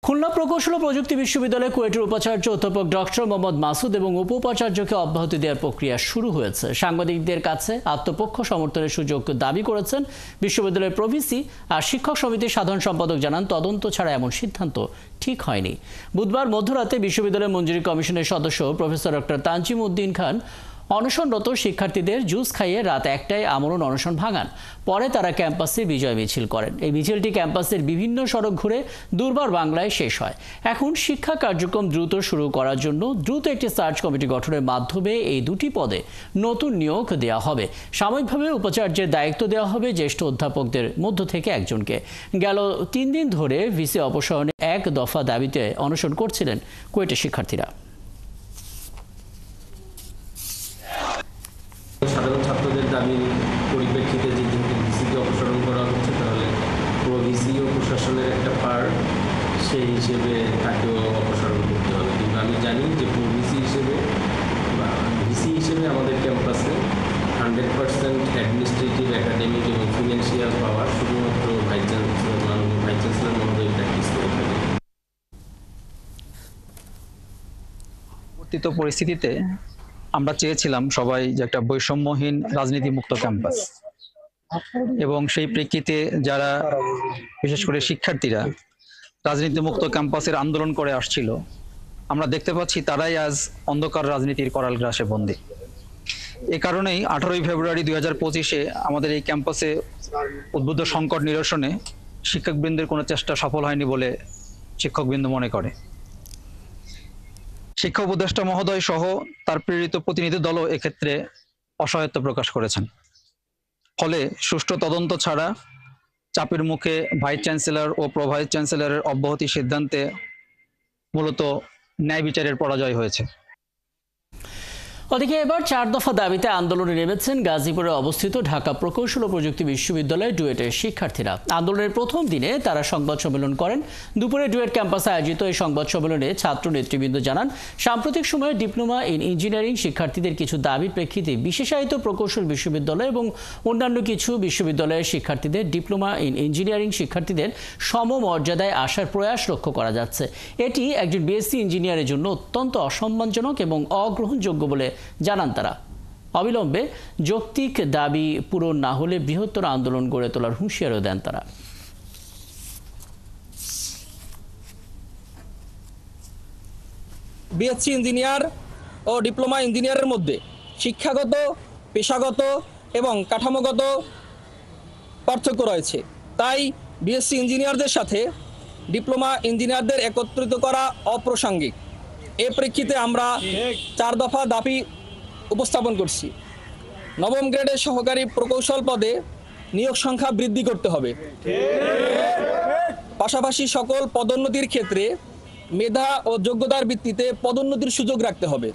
খুলনা প্রকৌশল ও প্রযুক্তি বিশ্ববিদ্যালয়ে কুয়েটের উপাচার্য অধ্যাপক ডক্টর মোহাম্মদ মাসুদ এবং উপ-উপাচার্যকে অব্যাহতি দেওয়ার প্রক্রিয়া শুরু হয়েছে। সাংবাদিকদের কাছে আত্মপক্ষ সমর্থনের সুযোগ দাবি করেছেন বিশ্ববিদ্যালয়ের প্রভিসি। আর শিক্ষক সমিতির সাধারণ সম্পাদক জানান, তদন্ত ছাড়া এমন সিদ্ধান্ত ঠিক হয়নি। বুধবার মধ্যরাতে বিশ্ববিদ্যালয় মঞ্জুরি কমিশনের সদস্য প্রফেসর ডক্টর তানজিম উদ্দিন খান অনশনরত শিক্ষার্থীদের জুস খাইয়ে রাত 1টায় আমরণ অনশন ভাঙান। পরে তারা ক্যাম্পাসে বিজয় মিছিল করেন। এই মিছিলটি ক্যাম্পাসের বিভিন্ন সড়ক ঘুরে দুর্বার বাংলায় শেষ হয়। এখন শিক্ষা কার্যক্রম দ্রুত শুরু করার জন্য দ্রুত একটি সার্চ কমিটি গঠনের মাধ্যমে এই দুটি পদে নতুন নিয়োগ দেওয়া হবে। সাময়িকভাবে উপাচার্যের দায়িত্ব দেওয়া হবে জ্যেষ্ঠ অধ্যাপকদের মধ্য থেকে একজনকে। গেল 3 দিন ধরে ভিসি অপসারণে এক দফা দাবিতে অনশন করছিলেন কুয়েটের শিক্ষার্থীরা। সাধারণ ছাত্রদের দাবির পরিপ্রেক্ষিতে যে ভিসিকে অপসারণ করা হচ্ছে, তাহলে প্রভিসি ও প্রশাসনের একটা পার্ট, সেই হিসেবে তাকেও অপসারণ করতে হবে। কিন্তু আমি জানি যে প্রভিসি হিসেবে বা ভিসি হিসেবে আমাদের ক্যাম্পাসে 100% অ্যাডমিনিস্ট্রেটিভ, একাডেমিক এবং ফিনান্সিয়াল পাওয়ার শুধুমাত্র ভাইস চ্যান্সেলর মহোদয় প্র্যাকটিস করে থাকে। পরিবর্তিত পরিস্থিতিতে আমরা চেয়েছিলাম সবাই যে একটা বৈষম্যহীন রাজনীতি মুক্ত ক্যাম্পাস, এবং সেই প্রেক্ষিতে যারা বিশেষ করে শিক্ষার্থীরা রাজনীতি মুক্ত ক্যাম্পাসের আন্দোলন করে আসছিল, আমরা দেখতে পাচ্ছি তারাই আজ অন্ধকার রাজনীতির করাল গ্রাসে বন্দী। এ কারণেই 18ই ফেব্রুয়ারি 2025-এ আমাদের এই ক্যাম্পাসে উদ্বুদ্ধ সংকট নিরসনে শিক্ষকবৃন্দের কোনো চেষ্টা সফল হয়নি বলে শিক্ষকবৃন্দ মনে করে। শিক্ষা উপদেষ্টা মহোদয় সহ তার প্রেরিত প্রতিনিধি দলও এক্ষেত্রে অসহায়ত্ব প্রকাশ করেছেন। ফলে সুষ্ঠু তদন্ত ছাড়া চাপের মুখে ভাইস চ্যান্সেলর ও প্রো ভাইস চ্যান্সেলরের অব্যাহতি সিদ্ধান্তে মূলত ন্যায় বিচারের পরাজয় হয়েছে। ওদিকে এবার 4 দফা দাবিতে আন্দোলনে নেমেছেন গাজীপুরে অবস্থিত ঢাকা প্রকৌশল ও প্রযুক্তি বিশ্ববিদ্যালয় ডুয়েটের শিক্ষার্থীরা। আন্দোলনের প্রথম দিনে তারা সংবাদ সম্মেলন করেন। দুপুরে ডুয়েট ক্যাম্পাসে আয়োজিত এই সংবাদ সম্মেলনে ছাত্র নেতৃবৃন্দ জানান, সাম্প্রতিক সময়ে ডিপ্লোমা ইন ইঞ্জিনিয়ারিং শিক্ষার্থীদের কিছু দাবির প্রেক্ষিতে বিশেষায়িত প্রকৌশল বিশ্ববিদ্যালয় এবং অন্যান্য কিছু বিশ্ববিদ্যালয়ের শিক্ষার্থীদের ডিপ্লোমা ইন ইঞ্জিনিয়ারিং শিক্ষার্থীদের সমমর্যাদায় আসার প্রয়াস লক্ষ্য করা যাচ্ছে। এটি একজন বিএসসি ইঞ্জিনিয়ারের জন্য অত্যন্ত অসম্মানজনক এবং অগ্রহণযোগ্য বলে জানান তারা। অবিলম্বে যৌক্তিক দাবি পূরণ না হলে বৃহত্তর আন্দোলন গড়ে তোলার হুঁশিয়ারও দেন তারা। বিএসসি ইঞ্জিনিয়ার ও ডিপ্লোমা ইঞ্জিনিয়ারের মধ্যে শিক্ষাগত, পেশাগত এবং কাঠামোগত পার্থক্য রয়েছে। তাই বিএসসি ইঞ্জিনিয়ারদের সাথে ডিপ্লোমা ইঞ্জিনিয়ারদের একত্রিত করা অপ্রাসঙ্গিক। এ প্রেক্ষিতে আমরা 4 দফা দাবি উপস্থাপন করছি। নবম গ্রেডের সহকারী প্রকৌশল পদে নিয়োগ সংখ্যা বৃদ্ধি করতে হবে। পাশাপাশি সকল পদোন্নতির ক্ষেত্রে মেধা ও যোগ্যতার ভিত্তিতে পদোন্নতির সুযোগ রাখতে হবে।